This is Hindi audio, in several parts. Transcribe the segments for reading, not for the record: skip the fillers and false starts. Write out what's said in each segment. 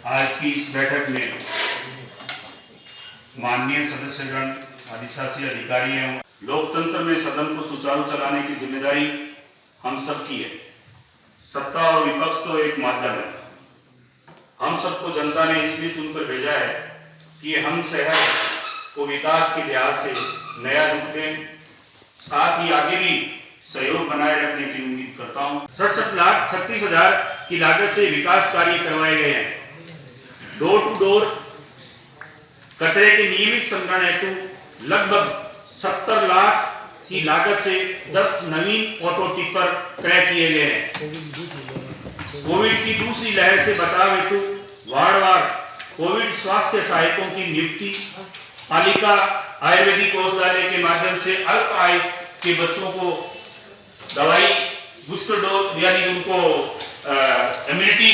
आज की इस बैठक में माननीय सदस्यगण, अधिशासी अधिकारी एवं लोकतंत्र में सदन को सुचारू चलाने की जिम्मेदारी हम सब की है। सत्ता और विपक्ष तो एक माध्यम है। हम सबको जनता ने इसलिए चुनकर भेजा है कि हम शहर को विकास के लिहाज से नया रूप दें, साथ ही आगे भी सहयोग बनाए रखने की उम्मीद करता हूं। 67,36,000 की लागत से विकास कार्य करवाए गए हैं। डोर टू डोर कचरे के नियमित संग्रहण हेतु लगभग 70 लाख की लागत से 10 नवीन ऑटो टिपर क्रय किए गए हैं। कोविड की दूसरी लहर से बचाव हेतु वार्डवार कोविड स्वास्थ्य सहायकों की नियुक्ति, पालिका आयुर्वेदिक औषधालय के माध्यम से अल्प आय के बच्चों को दवाई बूस्टर डोज यानी उनको इम्यूनिटी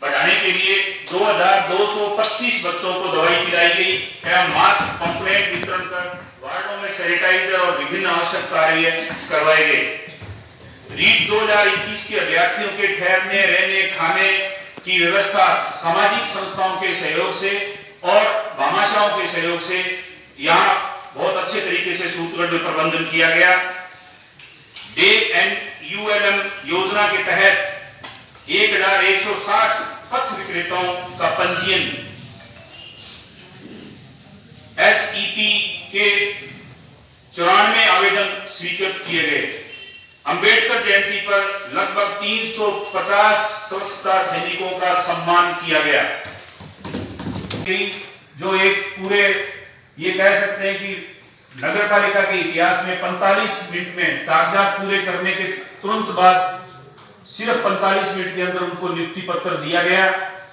बढ़ाने के लिए 2225 बच्चों को दवाई पिलाई गई एवं मास्क पंपलेट वितरण कर वार्डों में सैनिटाइजर और विभिन्न आवश्यक कार्य करवाए गए। रीट 2021 के अभ्यर्थियों के ठहरने, रहने, खाने की व्यवस्था सामाजिक संस्थाओं के सहयोग से और भामाशाहों के सहयोग से यहाँ बहुत अच्छे तरीके से सूत्रबद्ध प्रबंधन किया गया। DNULM योजना के तहत 1160 पथ विक्रेताओं का पंजीयन, SEP के 94 आवेदन स्वीकृत किए गए। अंबेडकर जयंती पर लगभग 350 स्वच्छता सैनिकों का सम्मान किया गया। जो एक पूरे ये कह सकते हैं कि नगर पालिका के इतिहास में 45 मिनट में कागजात पूरे करने के तुरंत बाद सिर्फ 45 मिनट के अंदर उनको नियुक्ति पत्र दिया गया।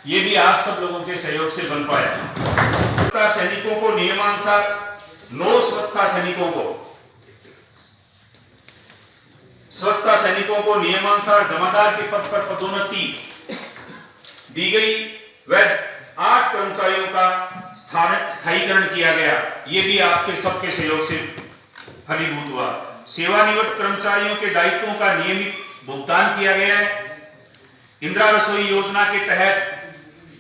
ये भी आप सब लोगों के सहयोग से बन पाया। स्वच्छता सैनिकों को नियमानुसार 9 स्वच्छता सैनिकों को नियमानुसार जमादार के पद पर पदोन्नति दी गई व 8 कर्मचारियों का स्थायीकरण किया गया। ये भी आपके सबके सहयोग से फलीभूत हुआ। सेवानिवृत्त कर्मचारियों के दायित्वों का नियमित भुगतान किया गया है। इंदिरा रसोई योजना के तहत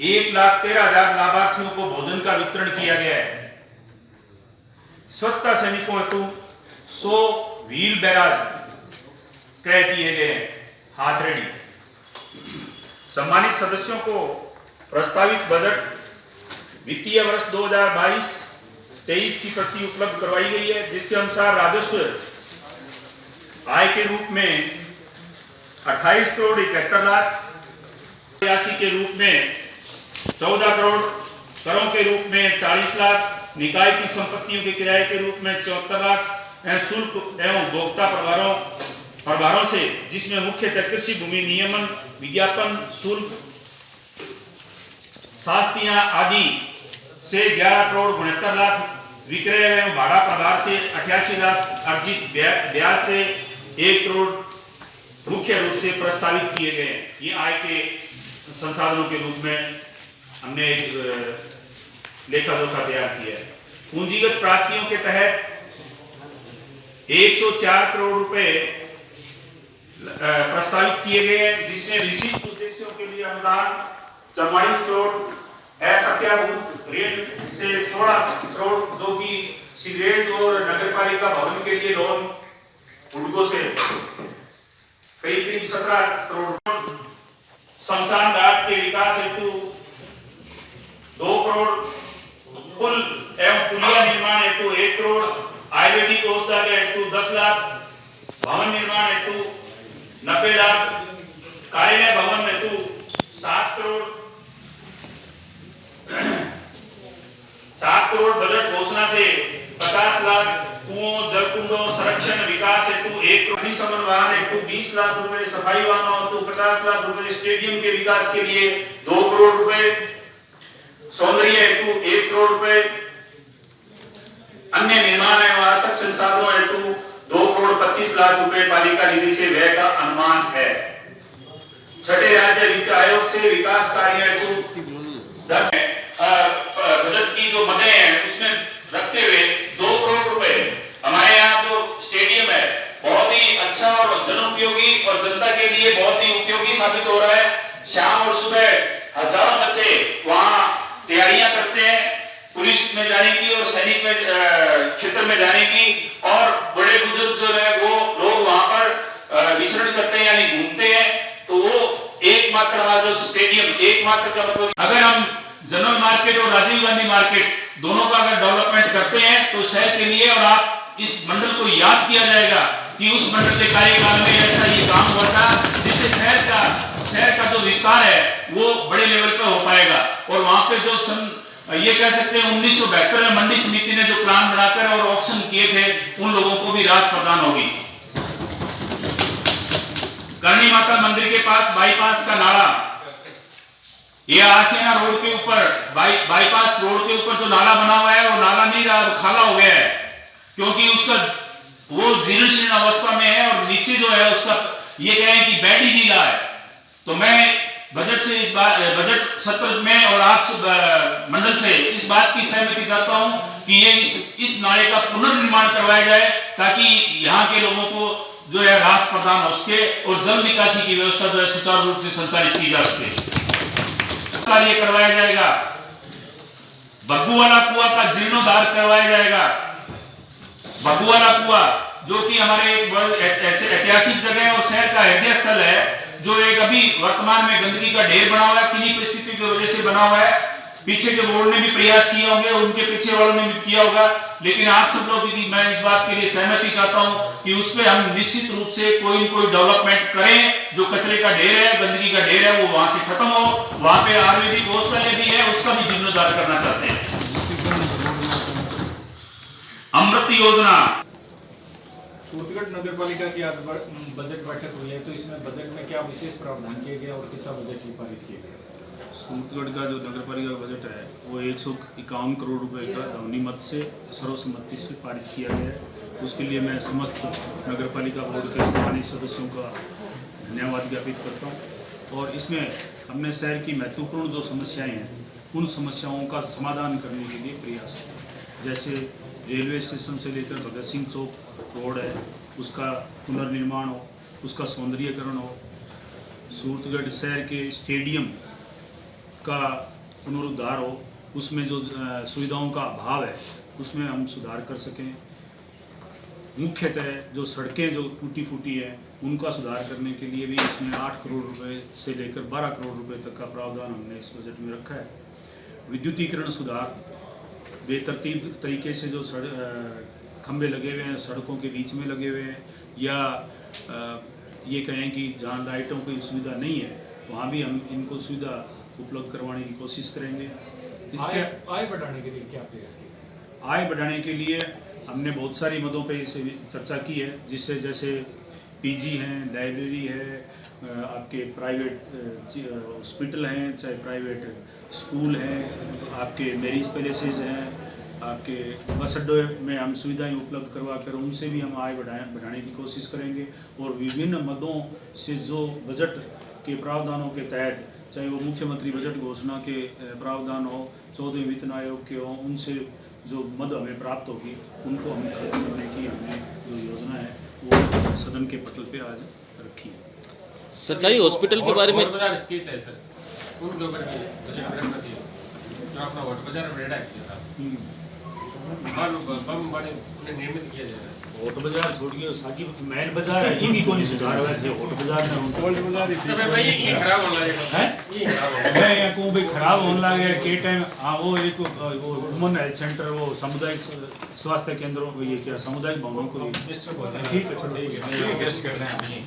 1,13,000 लाभार्थियों को भोजन का वितरण किया गया है। स्वच्छता सैनिकों हेतु 100 व्हील बैराज क्रय किए गए हैं, हाथ रेडी। सम्मानित सदस्यों को प्रस्तावित बजट वित्तीय वर्ष 2022-23 की प्रति उपलब्ध करवाई गई है, जिसके अनुसार राजस्व आय के रूप में 28 करोड़ 71 लाख, राशि के रूप में 14 करोड़, करों के रूप में 40 लाख, निकाय की संपत्तियों के किराए के रूप में 74 लाख एवं शुल्क एवं उपभोक्ता प्रभारों से, जिसमें मुख्यतः कृषि भूमि नियमन, विज्ञापन शुल्क, शास्तियां आदि से 11 करोड़ 69 लाख, विक्रय एवं भाड़ा प्रभार से 88 लाख, अर्जित ब्याज से 1 करोड़ मुख्य रूप से प्रस्तावित किए गए। ये आय के संसाधनों के रूप में हमने लेखा जोखा तैयार किया है। पूंजीगत प्राप्तियों के तहत 104 करोड़ रुपए प्रस्तावित किए गए हैं, जिसमें विशिष्ट उद्देश्यों के लिए अनुदान 44 करोड़, अप्रत्याभूत ऋण से 16 करोड़, जो कि सीवरेज और नगर पालिका भवन के लिए लोन हुडको से करीब 17 करोड़, शमशान घाट के विकास हेतु 2 करोड़, पुल एवं पुलिया निर्माण हेतु 1 करोड़, आयुर्वेदिक औषधालय हेतु 10 लाख, भवन निर्माण हेतु 90 लाख, कार्यालय भवन हेतु 7 करोड़, 7 करोड़ बजट घोषणा से 50 लाख, कुओं जलकुंडों संरक्षण विकास हेतु 1 करोड़, अग्निशमन वाहन हेतु 20 लाख रुपए, सफाई वाहनों हेतु 50 लाख रुपए, स्टेडियम के विकास के लिए 2 करोड़ रुपए, सौंदर्य हेतु 1 करोड़ रुपए, अन्य निर्माण एवं आवश्यक संसाधनों हेतु 2 करोड़ 25 लाख रुपए पालिका निधि से व्यय का अनुमान है। छठे राज्य वित्त आयोग से विकास कार्य हेतु 10 बजट की जो मदें हैं उसमें रखते हुए 2 करोड़ रुपए हमारे यहाँ जो स्टेडियम है बहुत ही अच्छा और जनोपयोगी और जनता के लिए बहुत ही उपयोगी साबित हो रहा है। शाम और सुबह हजारों बच्चे में जाने की, और बड़े बुजुर्ग जो है वो लोग वहां पर विचरण करते हैं यानी घूमते हैं, तो वो एकमात्र हमारा जो स्टेडियम, एकमात्र का मतलब अगर हम जनरल मार्केट और राजीव गांधी मार्केट दोनों का अगर डेवलपमेंट करते हैं तो शहर के लिए, और आप इस मंडल को याद किया जाएगा कि उस मंडल के कार्यकाल में ऐसा ये काम हुआ था, जिससे शहर का जो विस्तार है वो बड़े लेवल पे हो पाएगा। और वहां पे जो ये कह सकते हैं 1972 में मंडी समिति ने जो प्लान बनाकर और ऑक्शन किए थे, उन लोगों को भी राहत प्रदान होगी। करणी माता मंदिर के पास बाईपास का नाला, ये आशियाना रोड के ऊपर बाईपास रोड के ऊपर जो नाला बना हुआ है, वो नाला नहीं रहा, खाला हो गया है, क्योंकि उसका वो जीर्ण शीर्ण अवस्था में है, और नीचे जो है उसका ये कहें कि बेड ही नहीं रहा है। तो मैं बजट से इस बात, बजट सत्र में और आप मंडल से इस बात की सहमति चाहता हूं कि ये इस नाले का पुनर्निर्माण करवाया जाए, ताकि यहाँ के लोगों को जो है राहत प्रदान हो सके और जल निकासी की व्यवस्था जो है सुचारू रूप से संचालित की जा सके। कार्य करवाया जाएगा, बग्गू वाला कुआ का जीर्णोद्धार करवाया जाएगा। बग्गू वाला कुआ जो कि हमारे एक ऐसे ऐतिहासिक जगह है और शहर का हृदय स्थल है, जो एक अभी वर्तमान में गंदगी का ढेर बना हुआ है, किन्हीं परिस्थितियों की वजह से बना हुआ है। पीछे के बोर्ड ने भी प्रयास किए होंगे, उनके पीछे वालों ने भी किया होगा, लेकिन आप सब लोग की मैं इस बात के लिए सहमति चाहता हूं कि उस पे हम निश्चित रूप से कोई न कोई डेवलपमेंट करें। जो कचरे का ढेर है, गंदगी का ढेर है, वो वहां से खत्म हो। वहां पे आयुर्वेदिक हॉस्पिटल भी है, उसका भी जीर्णोद्धार करना चाहते हैं। अमृत योजना, सूरतगढ़ नगर पालिका की आज बजट बैठक हुई है, तो इसमें बजट में क्या विशेष प्रावधान किए गए और कितना बजट पारित किया गया? सूरतगढ़ का जो नगर पालिका का बजट है वो 151 करोड़ रुपए का ध्वनिमत से सर्वसम्मति से पारित किया गया है। उसके लिए मैं समस्त नगर पालिका बोर्ड के सम्मानित सदस्यों का धन्यवाद ज्ञापित करता हूँ। और इसमें हमने शहर की महत्वपूर्ण जो समस्याएं हैं, उन समस्याओं का समाधान करने के लिए प्रयास किया। जैसे रेलवे स्टेशन से लेकर भगत सिंह चौक रोड है, उसका पुनर्निर्माण हो, उसका सौंदर्यीकरण हो। सूरतगढ़ शहर के स्टेडियम का पुनरुद्धार हो, उसमें जो सुविधाओं का अभाव है उसमें हम सुधार कर सकें। मुख्यतः जो सड़कें जो टूटी फूटी हैं उनका सुधार करने के लिए भी इसमें 8 करोड़ रुपए से लेकर 12 करोड़ रुपए तक का प्रावधान हमने इस बजट में रखा है। विद्युतीकरण सुधार, बेतरतीब तरीके से जो खंभे लगे हुए हैं सड़कों के बीच में लगे हुए हैं, या ये कहें कि जहाँ लाइटों की सुविधा नहीं है वहाँ भी हम इनको सुविधा उपलब्ध करवाने की कोशिश करेंगे। इसके आय बढ़ाने के लिए क्या प्रयास किया? आय बढ़ाने के लिए हमने बहुत सारी मदों पे इसे चर्चा की है, जिससे जैसे पीजी हैं, लाइब्रेरी है, आपके प्राइवेट हॉस्पिटल हैं, चाहे प्राइवेट स्कूल हैं, आपके मैरिज पैलेसेस हैं, आपके बस अड्डों में हम सुविधाएं उपलब्ध करवा कर उनसे भी हम आय बढ़ाने की कोशिश करेंगे। और विभिन्न मदों से जो बजट के प्रावधानों के तहत, चाहे वो मुख्यमंत्री बजट घोषणा के प्रावधान हो, 14वें वित्त आयोग के हो, उनसे जो मद हमें प्राप्त होगी उनको हम खर्च करने की हमने जो योजना है वो सदन के पटल पे आज रखी है। सरकारी हॉस्पिटल के बारे में स्कीट है सर, उनके ऊपर भी बजट में रखना चाहिए। जो अपना वोट बाजार में रेड़ा है साहब, बम बड़े उन्हें निर्मित किया जाए। होट बाजार छोड़िए, साकी मैन बाजार है, ये भी कोई सुधार हुआ थे। होट बाजार में ये खराब होने लगे है, मैं यहाँ कहूँ भाई खराब होने लगे के टाइम। हाँ, वो एक वो वुमन हेल्थ सेंटर, वो सामुदायिक स्वास्थ्य केंद्रों को, ये क्या सामुदायिक भवनों को ठीक है, गेस्ट कर रहे हैं।